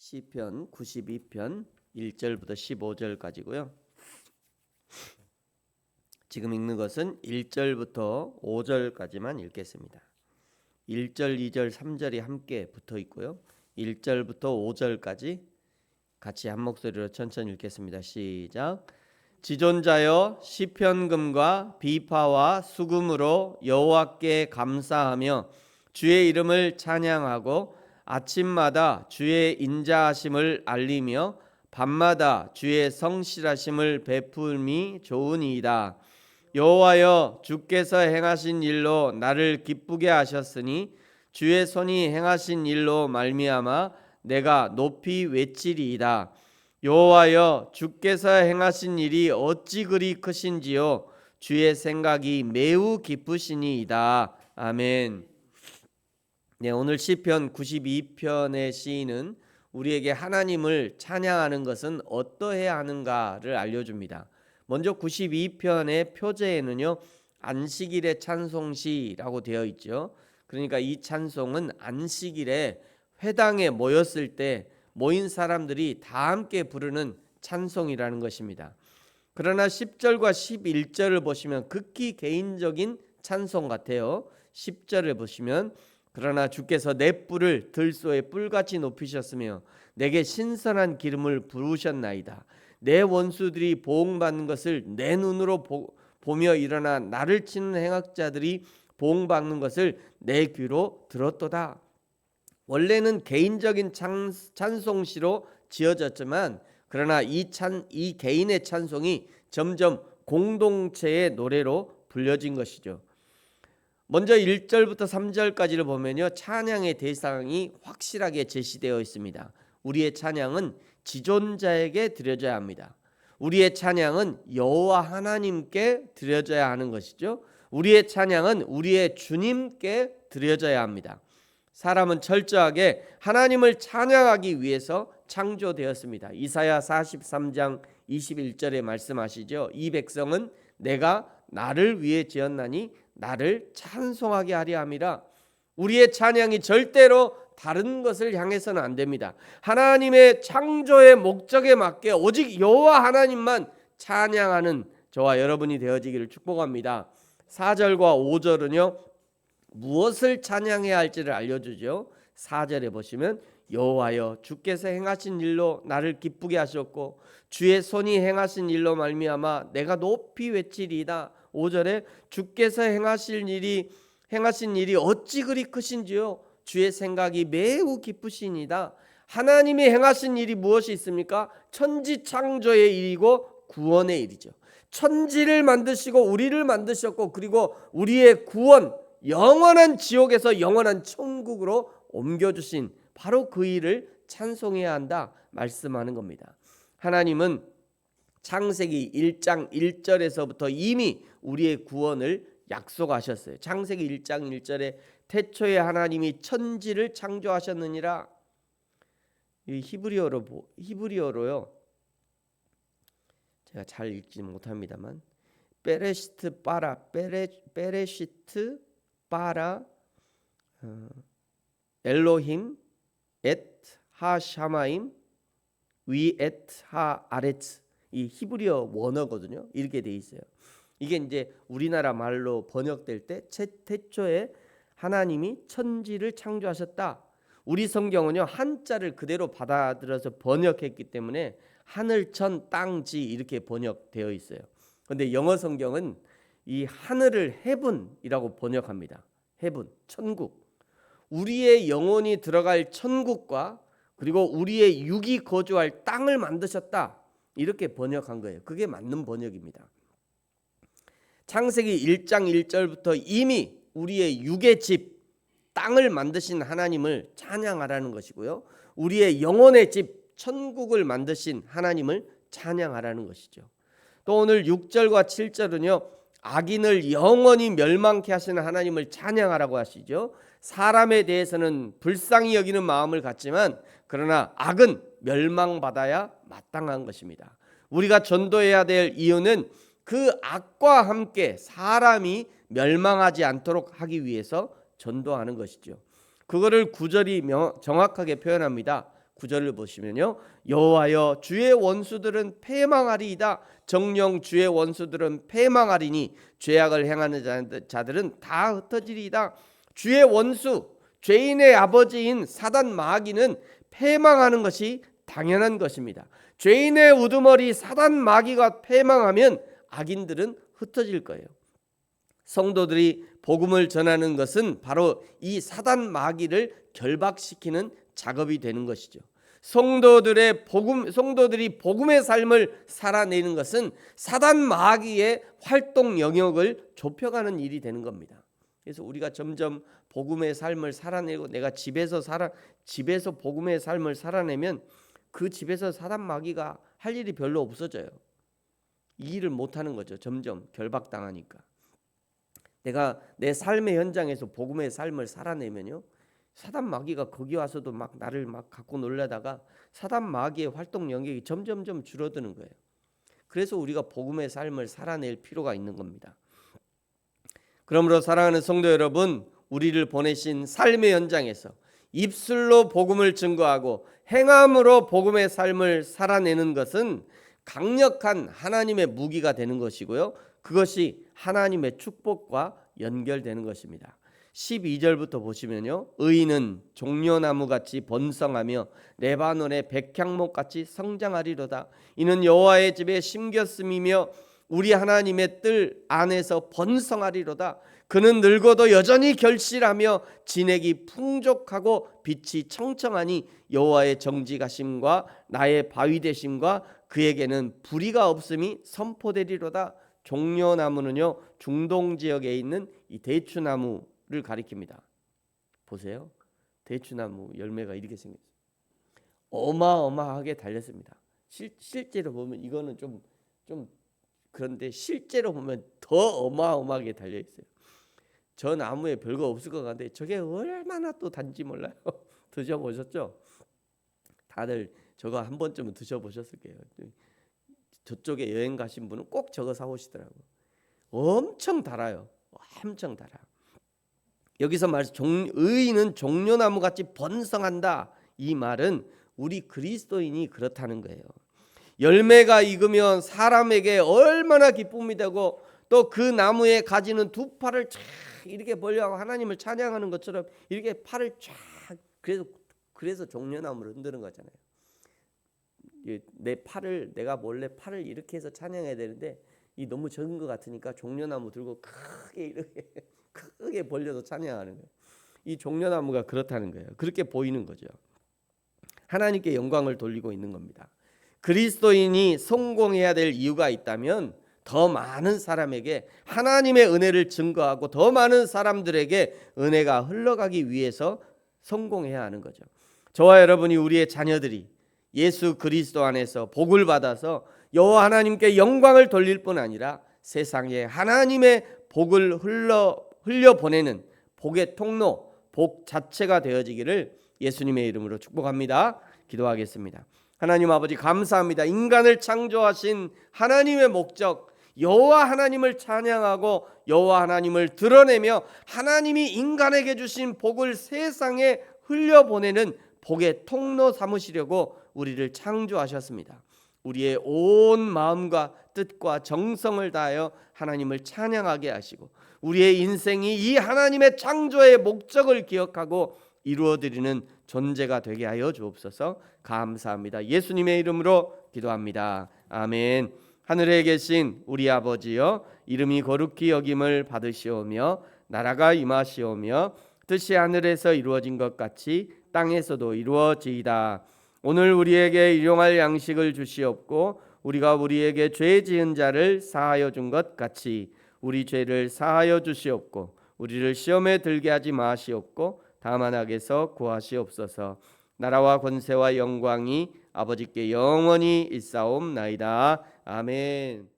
시편 92편 1절부터 15절까지고요. 지금 읽는 것은 1절부터 5절까지만 읽겠습니다. 1절, 2절, 3절이 함께 붙어 있고요. 1절부터 5절까지 같이 한 목소리로 천천히 읽겠습니다. 시작. 지존자여 시편금과 비파와 수금으로 여호와께 감사하며 주의 이름을 찬양하고 아침마다 주의 인자하심을 알리며 밤마다 주의 성실하심을 베풀미 좋으니이다. 여호와여 주께서 행하신 일로 나를 기쁘게 하셨으니 주의 손이 행하신 일로 말미암아 내가 높이 외치리이다. 여호와여 주께서 행하신 일이 어찌 그리 크신지요 주의 생각이 매우 깊으시니이다. 아멘. 네, 오늘 시편 92편의 시인은 우리에게 하나님을 찬양하는 것은 어떠해야 하는가를 알려줍니다. 먼저 92편의 표제에는요, 안식일의 찬송시라고 되어 있죠. 그러니까 이 찬송은 안식일에 회당에 모였을 때 모인 사람들이 다 함께 부르는 찬송이라는 것입니다. 그러나 10절과 11절을 보시면 극히 개인적인 찬송 같아요. 10절을 보시면 그러나 주께서 내 뿔을 들소에 뿔같이 높이셨으며 내게 신선한 기름을 부으셨나이다. 내 원수들이 보응받는 것을 내 눈으로 보며 일어나 나를 치는 행악자들이 보응받는 것을 내 귀로 들었도다. 원래는 개인적인 찬송시로 지어졌지만 그러나 이 개인의 찬송이 점점 공동체의 노래로 불려진 것이죠. 먼저 1절부터 3절까지를 보면요, 찬양의 대상이 확실하게 제시되어 있습니다. 우리의 찬양은 지존자에게 드려져야 합니다. 우리의 찬양은 여호와 하나님께 드려져야 하는 것이죠. 우리의 찬양은 우리의 주님께 드려져야 합니다. 사람은 철저하게 하나님을 찬양하기 위해서 창조되었습니다. 이사야 43장 21절에 말씀하시죠. 이 백성은 내가 나를 위해 지었나니 나를 찬송하게 하려 함이라. 우리의 찬양이 절대로 다른 것을 향해서는 안 됩니다. 하나님의 창조의 목적에 맞게 오직 여호와 하나님만 찬양하는 저와 여러분이 되어지기를 축복합니다. 4절과 5절은요, 무엇을 찬양해야 할지를 알려주죠. 4절에 보시면 여호와여 주께서 행하신 일로 나를 기쁘게 하셨고 주의 손이 행하신 일로 말미암아 내가 높이 외치리이다. 5절에 주께서 행하신 일이 어찌 그리 크신지요 주의 생각이 매우 깊으시니다. 하나님이 행하신 일이 무엇이 있습니까? 천지 창조의 일이고 구원의 일이죠. 천지를 만드시고 우리를 만드셨고 그리고 우리의 구원, 영원한 지옥에서 영원한 천국으로 옮겨주신 바로 그 일을 찬송해야 한다 말씀하는 겁니다. 하나님은 창세기 1장 1절에서부터 이미 우리의 구원을 약속하셨어요. 창세기 1장 1절에 태초에 하나님이 천지를 창조하셨느니라. 이 히브리어로요. 제가 잘 읽지 못합니다만 베레시트 바라 엘로힘 엣 하샤마임 위 엣 하 아레츠. 이 히브리어 원어거든요. 이렇게 돼 있어요. 이게 이제 우리나라 말로 번역될 때 태초에 하나님이 천지를 창조하셨다. 우리 성경은요, 한자를 그대로 받아들여서 번역했기 때문에 하늘천 땅지 이렇게 번역되어 있어요. 그런데 영어 성경은 이 하늘을 헤븐이라고 번역합니다. 헤븐, 천국. 우리의 영혼이 들어갈 천국과 그리고 우리의 육이 거주할 땅을 만드셨다. 이렇게 번역한 거예요. 그게 맞는 번역입니다. 창세기 1장 1절부터 이미 우리의 육의 집, 땅을 만드신 하나님을 찬양하라는 것이고요. 우리의 영혼의 집, 천국을 만드신 하나님을 찬양하라는 것이죠. 또 오늘 6절과 7절은요, 악인을 영원히 멸망케 하시는 하나님을 찬양하라고 하시죠. 사람에 대해서는 불쌍히 여기는 마음을 갖지만 그러나 악은 멸망받아야 마땅한 것입니다. 우리가 전도해야 될 이유는 그 악과 함께 사람이 멸망하지 않도록 하기 위해서 전도하는 것이죠. 그거를 9절이 정확하게 표현합니다. 9절을 보시면요, 여호와여 주의 원수들은 패망하리이다. 정녕 주의 원수들은 패망하리니 죄악을 행하는 자들은 다 흩어지리이다. 주의 원수, 죄인의 아버지인 사단 마귀는 패망하는 것이 당연한 것입니다. 죄인의 우두머리 사단 마귀가 패망하면 악인들은 흩어질 거예요. 성도들이 복음을 전하는 것은 바로 이 사단 마귀를 결박시키는 작업이 되는 것이죠. 성도들이 복음의 삶을 살아내는 것은 사단 마귀의 활동 영역을 좁혀가는 일이 되는 겁니다. 그래서 우리가 점점 복음의 삶을 살아내고 내가 집에서 복음의 삶을 살아내면 그 집에서 사단 마귀가 할 일이 별로 없어져요. 이 일을 못하는 거죠. 점점 결박당하니까. 내가 내 삶의 현장에서 복음의 삶을 살아내면요, 사단 마귀가 거기 와서도 막 나를 막 갖고 놀려다가 사단 마귀의 활동 영역이 점점점 줄어드는 거예요. 그래서 우리가 복음의 삶을 살아낼 필요가 있는 겁니다. 그러므로 사랑하는 성도 여러분, 우리를 보내신 삶의 현장에서 입술로 복음을 증거하고 행함으로 복음의 삶을 살아내는 것은 강력한 하나님의 무기가 되는 것이고요, 그것이 하나님의 축복과 연결되는 것입니다. 12절부터 보시면요, 의인은 종려나무같이 번성하며 레바논의 백향목같이 성장하리로다. 이는 여호와의 집에 심겼음이며 우리 하나님의 뜰 안에서 번성하리로다. 그는 늙어도 여전히 결실하며 진액이 풍족하고 빛이 청청하니 여호와의 정직하심과 나의 바위 되심과 그에게는 불의가 없음이 선포되리로다. 종려나무는요, 중동 지역에 있는 이 대추나무를 가리킵니다. 보세요, 대추나무 열매가 이렇게 생겼어요. 어마어마하게 달렸습니다. 실제로 보면 이거는 좀 그런데 실제로 보면 더 어마어마하게 달려 있어요. 저 나무에 별거 없을 것 같은데 저게 얼마나 또 단지 몰라요. 드셔보셨죠? 다들 저거 한 번쯤은 드셔보셨을 거예요. 저쪽에 여행 가신 분은 꼭 저거 사오시더라고요. 엄청 달아요. 엄청 달아. 여기서 말해서 의인은 종려나무같이 번성한다. 이 말은 우리 그리스도인이 그렇다는 거예요. 열매가 익으면 사람에게 얼마나 기쁨이 되고 또 그 나무에 가지는 두 팔을 쫙 이렇게 벌려 하나님을 찬양하는 것처럼 이렇게 팔을 쫙, 그래서 종려나무를 흔드는 거잖아요. 내가 몰래 팔을 이렇게 해서 찬양해야 되는데 이 너무 적은 것 같으니까 종려나무 들고 크게 이렇게 크게 벌려서 찬양하는 거예요. 이 종려나무가 그렇다는 거예요. 그렇게 보이는 거죠. 하나님께 영광을 돌리고 있는 겁니다. 그리스도인이 성공해야 될 이유가 있다면 더 많은 사람에게 하나님의 은혜를 증거하고 더 많은 사람들에게 은혜가 흘러가기 위해서 성공해야 하는 거죠. 저와 여러분이, 우리의 자녀들이 예수 그리스도 안에서 복을 받아서 여호와 하나님께 영광을 돌릴 뿐 아니라 세상에 하나님의 복을 흘려보내는 복의 통로, 복 자체가 되어지기를 예수님의 이름으로 축복합니다. 기도하겠습니다. 하나님 아버지, 감사합니다. 인간을 창조하신 하나님의 목적, 여호와 하나님을 찬양하고 여호와 하나님을 드러내며 하나님이 인간에게 주신 복을 세상에 흘려보내는 복의 통로 삼으시려고 우리를 창조하셨습니다. 우리의 온 마음과 뜻과 정성을 다하여 하나님을 찬양하게 하시고 우리의 인생이 이 하나님의 창조의 목적을 기억하고 이루어드리는 존재가 되게 하여 주옵소서. 감사합니다. 예수님의 이름으로 기도합니다. 아멘. 하늘에 계신 우리 아버지여, 이름이 거룩히 여김을 받으시오며 나라가 임하시오며 뜻이 하늘에서 이루어진 것 같이 땅에서도 이루어지이다. 오늘 우리에게 일용할 양식을 주시옵고 우리가 우리에게 죄 지은 자를 사하여 준 것 같이 우리 죄를 사하여 주시옵고 우리를 시험에 들게 하지 마시옵고 다만 악에서 구하시옵소서. 나라와 권세와 영광이 아버지께 영원히 있사옵나이다. 아멘.